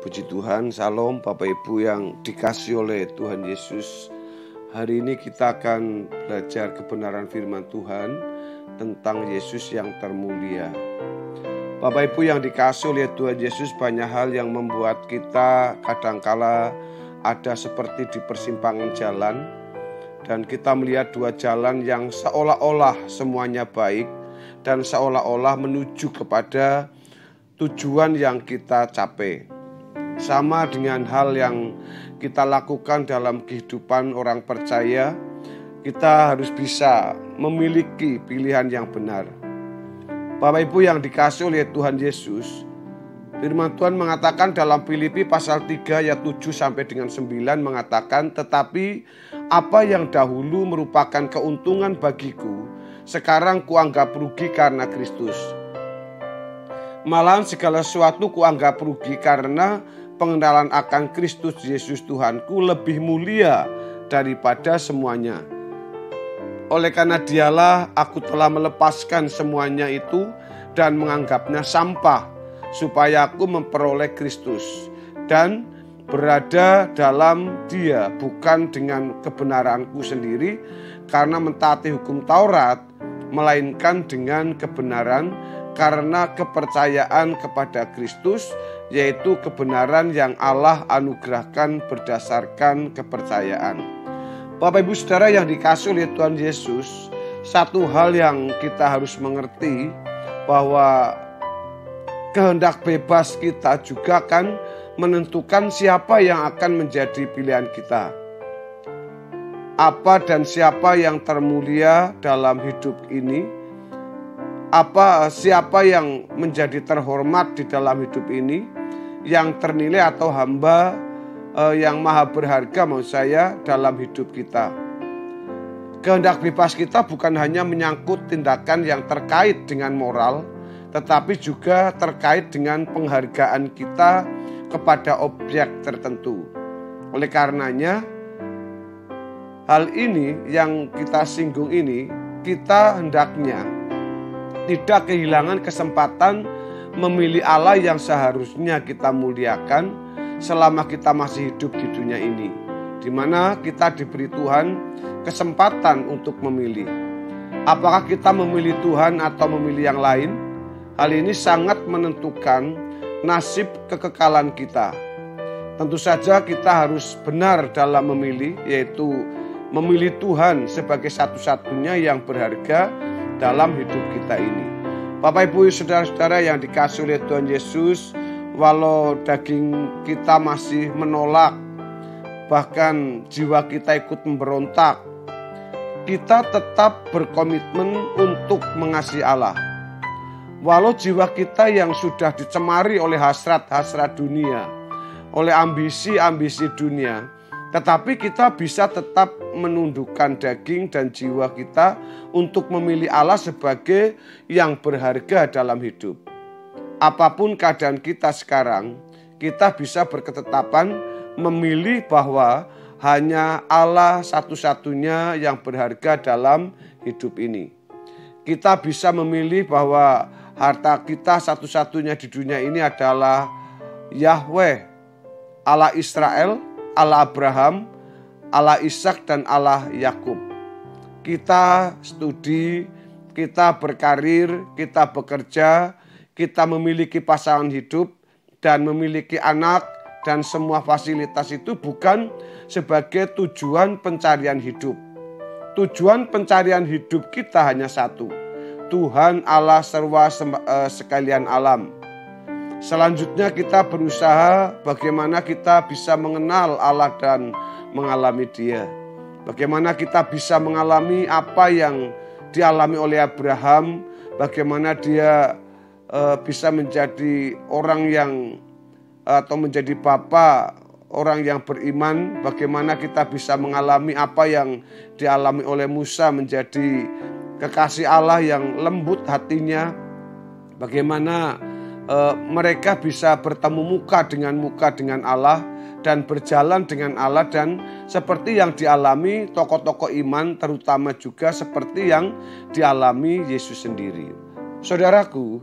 Puji Tuhan, Salam Bapak Ibu yang dikasihi oleh Tuhan Yesus. Hari ini kita akan belajar kebenaran firman Tuhan tentang Yesus yang termulia. Bapak Ibu yang dikasihi oleh Tuhan Yesus, banyak hal yang membuat kita kadangkala ada seperti di persimpangan jalan, dan kita melihat dua jalan yang seolah-olah semuanya baik dan seolah-olah menuju kepada tujuan yang kita capai. Sama dengan hal yang kita lakukan dalam kehidupan orang percaya, kita harus bisa memiliki pilihan yang benar. Bapak Ibu yang dikasihi oleh Tuhan Yesus, firman Tuhan mengatakan dalam Filipi pasal 3 ayat 7 sampai dengan 9 mengatakan, tetapi apa yang dahulu merupakan keuntungan bagiku, sekarang kuanggap rugi karena Kristus. Malahan segala sesuatu kuanggap rugi karena pengenalan akan Kristus Yesus Tuhanku lebih mulia daripada semuanya. Oleh karena dialah aku telah melepaskan semuanya itu dan menganggapnya sampah, supaya aku memperoleh Kristus dan berada dalam Dia, bukan dengan kebenaranku sendiri karena mentaati hukum Taurat, melainkan dengan kebenaran karena kepercayaan kepada Kristus, yaitu kebenaran yang Allah anugerahkan berdasarkan kepercayaan. Bapak Ibu Saudara yang dikasihi oleh Tuhan Yesus, satu hal yang kita harus mengerti bahwa kehendak bebas kita juga akan menentukan siapa yang akan menjadi pilihan kita. Apa dan siapa yang termulia dalam hidup ini? Siapa yang menjadi terhormat di dalam hidup ini, yang ternilai atau hamba yang maha berharga maksud saya dalam hidup kita. Kehendak bebas kita bukan hanya menyangkut tindakan yang terkait dengan moral, tetapi juga terkait dengan penghargaan kita kepada objek tertentu. Oleh karenanya, hal ini yang kita singgung ini, kita hendaknya tidak kehilangan kesempatan memilih Allah yang seharusnya kita muliakan selama kita masih hidup di dunia ini, di mana kita diberi Tuhan kesempatan untuk memilih. Apakah kita memilih Tuhan atau memilih yang lain? Hal ini sangat menentukan nasib kekekalan kita. Tentu saja kita harus benar dalam memilih, yaitu memilih Tuhan sebagai satu-satunya yang berharga dalam hidup kita ini. Bapak Ibu saudara-saudara yang dikasihi oleh Tuhan Yesus, walau daging kita masih menolak, bahkan jiwa kita ikut memberontak, kita tetap berkomitmen untuk mengasihi Allah. Walau jiwa kita yang sudah dicemari oleh hasrat-hasrat dunia, oleh ambisi-ambisi dunia, tetapi kita bisa tetap menundukkan daging dan jiwa kita untuk memilih Allah sebagai yang berharga dalam hidup. Apapun keadaan kita sekarang, kita bisa berketetapan memilih bahwa hanya Allah satu-satunya yang berharga dalam hidup ini. Kita bisa memilih bahwa harta kita satu-satunya di dunia ini adalah Yahweh, Allah Israel, Allah Abraham, Allah Ishak dan Allah Yakub. Kita studi, kita berkarir, kita bekerja, kita memiliki pasangan hidup dan memiliki anak, dan semua fasilitas itu bukan sebagai tujuan pencarian hidup. Tujuan pencarian hidup kita hanya satu, Tuhan Allah serwa sekalian alam. Selanjutnya kita berusaha bagaimana kita bisa mengenal Allah dan mengalami Dia. Bagaimana kita bisa mengalami apa yang dialami oleh Abraham, bagaimana dia bisa menjadi orang yang atau menjadi bapa orang yang beriman, bagaimana kita bisa mengalami apa yang dialami oleh Musa menjadi kekasih Allah yang lembut hatinya, bagaimana mereka bisa bertemu muka dengan Allah dan berjalan dengan Allah, dan seperti yang dialami tokoh-tokoh iman, terutama juga seperti yang dialami Yesus sendiri. Saudaraku,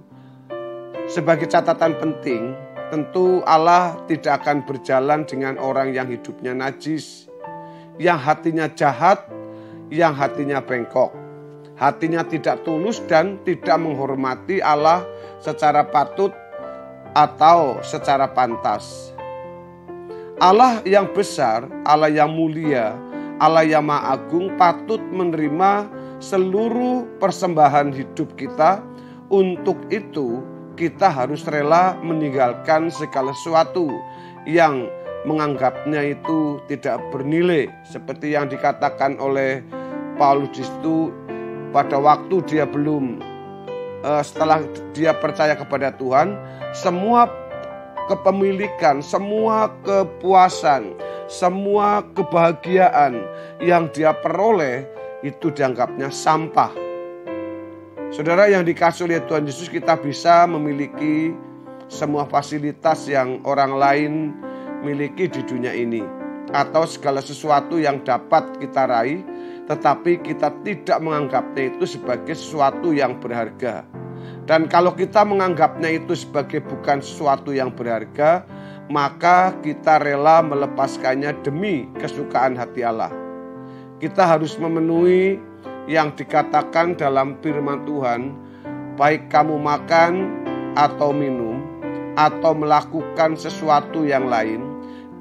sebagai catatan penting, tentu Allah tidak akan berjalan dengan orang yang hidupnya najis, yang hatinya jahat, yang hatinya bengkok, hatinya tidak tulus dan tidak menghormati Allah secara patut atau secara pantas. Allah yang besar, Allah yang mulia, Allah yang maha agung patut menerima seluruh persembahan hidup kita. Untuk itu kita harus rela meninggalkan segala sesuatu yang menganggapnya itu tidak bernilai. Seperti yang dikatakan oleh Paulus itu pada waktu dia setelah dia percaya kepada Tuhan, semua kepemilikan, semua kepuasan, semua kebahagiaan yang dia peroleh itu dianggapnya sampah. Saudara yang dikasihi oleh Tuhan Yesus, kita bisa memiliki semua fasilitas yang orang lain miliki di dunia ini, atau segala sesuatu yang dapat kita raih, tetapi kita tidak menganggapnya itu sebagai sesuatu yang berharga. Dan kalau kita menganggapnya itu sebagai bukan sesuatu yang berharga, maka kita rela melepaskannya demi kesukaan hati Allah. Kita harus memenuhi yang dikatakan dalam firman Tuhan, baik kamu makan atau minum atau melakukan sesuatu yang lain,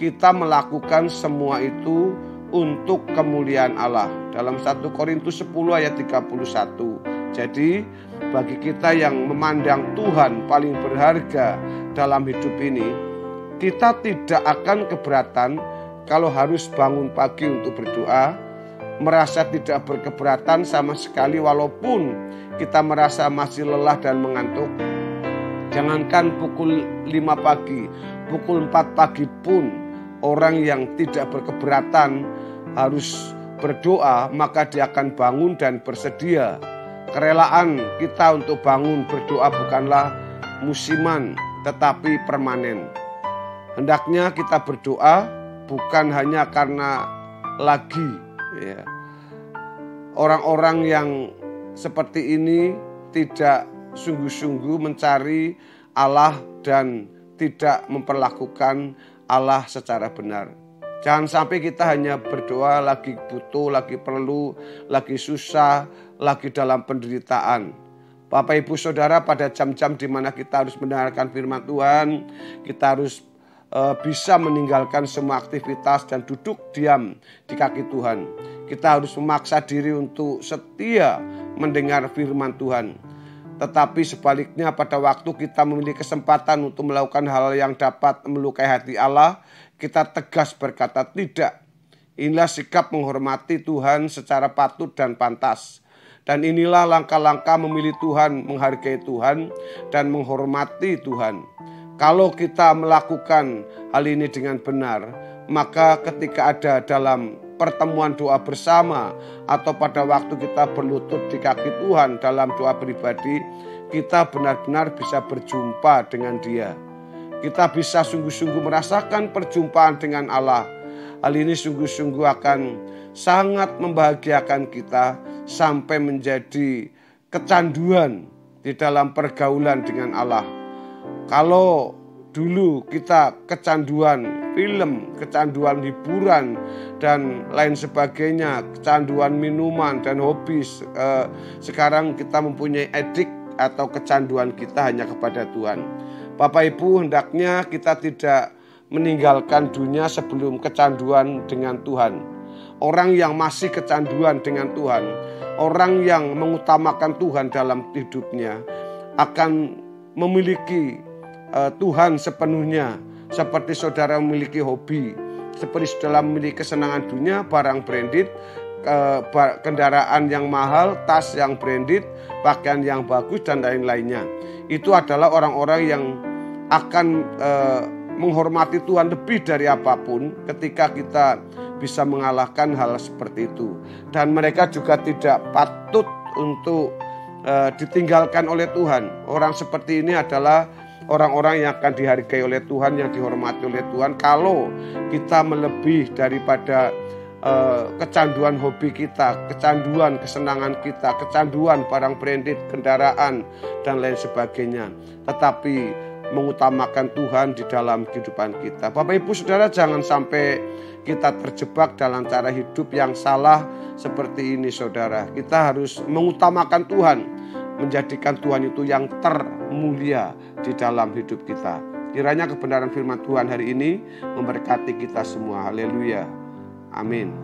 kita melakukan semua itu untuk kemuliaan Allah. Dalam 1 Korintus 10 ayat 31. Jadi bagi kita yang memandang Tuhan paling berharga dalam hidup ini, kita tidak akan keberatan kalau harus bangun pagi untuk berdoa, merasa tidak berkeberatan sama sekali walaupun kita merasa masih lelah dan mengantuk. Jangankan pukul 5 pagi, pukul 4 pagi pun orang yang tidak berkeberatan harus berdoa, maka dia akan bangun dan bersedia. Kerelaan kita untuk bangun berdoa bukanlah musiman tetapi permanen. Hendaknya kita berdoa bukan hanya karena lagi, ya. Orang-orang yang seperti ini tidak sungguh-sungguh mencari Allah dan tidak memperlakukan Allah secara benar. Jangan sampai kita hanya berdoa lagi butuh, lagi perlu, lagi susah, lagi dalam penderitaan. Bapak Ibu Saudara, pada jam-jam di mana kita harus mendengarkan firman Tuhan, kita harus bisa meninggalkan semua aktivitas dan duduk diam di kaki Tuhan. Kita harus memaksa diri untuk setia mendengar firman Tuhan. Tetapi sebaliknya pada waktu kita memiliki kesempatan untuk melakukan hal yang dapat melukai hati Allah, kita tegas berkata tidak. Inilah sikap menghormati Tuhan secara patut dan pantas. Dan inilah langkah-langkah memilih Tuhan, menghargai Tuhan, dan menghormati Tuhan. Kalau kita melakukan hal ini dengan benar, maka ketika ada dalam pertemuan doa bersama atau pada waktu kita berlutut di kaki Tuhan dalam doa pribadi, kita benar-benar bisa berjumpa dengan Dia. Kita bisa sungguh-sungguh merasakan perjumpaan dengan Allah. Hal ini sungguh-sungguh akan sangat membahagiakan kita sampai menjadi kecanduan di dalam pergaulan dengan Allah. Kalau dulu kita kecanduan film, kecanduan hiburan, dan lain sebagainya, kecanduan minuman dan hobi, sekarang kita mempunyai edik atau kecanduan kita hanya kepada Tuhan. Bapak Ibu, hendaknya kita tidak meninggalkan dunia sebelum kecanduan dengan Tuhan. Orang yang masih kecanduan dengan Tuhan, orang yang mengutamakan Tuhan dalam hidupnya, akan memiliki Tuhan sepenuhnya. Seperti saudara memiliki hobi, seperti saudara memiliki kesenangan dunia, barang branded, kendaraan yang mahal, tas yang branded, pakaian yang bagus, dan lain-lainnya. Itu adalah orang-orang yang akan menghormati Tuhan lebih dari apapun ketika kita bisa mengalahkan hal seperti itu. Dan mereka juga tidak patut untuk ditinggalkan oleh Tuhan. Orang seperti ini adalah orang-orang yang akan dihargai oleh Tuhan, yang dihormati oleh Tuhan. Kalau kita melebih daripada kecanduan hobi kita, kecanduan kesenangan kita, kecanduan barang branded, kendaraan, dan lain sebagainya. Tetapi mengutamakan Tuhan di dalam kehidupan kita. Bapak Ibu Saudara, jangan sampai kita terjebak dalam cara hidup yang salah seperti ini saudara. Kita harus mengutamakan Tuhan, menjadikan Tuhan itu yang termulia di dalam hidup kita. Kiranya kebenaran firman Tuhan hari ini memberkati kita semua. Haleluya. Amin.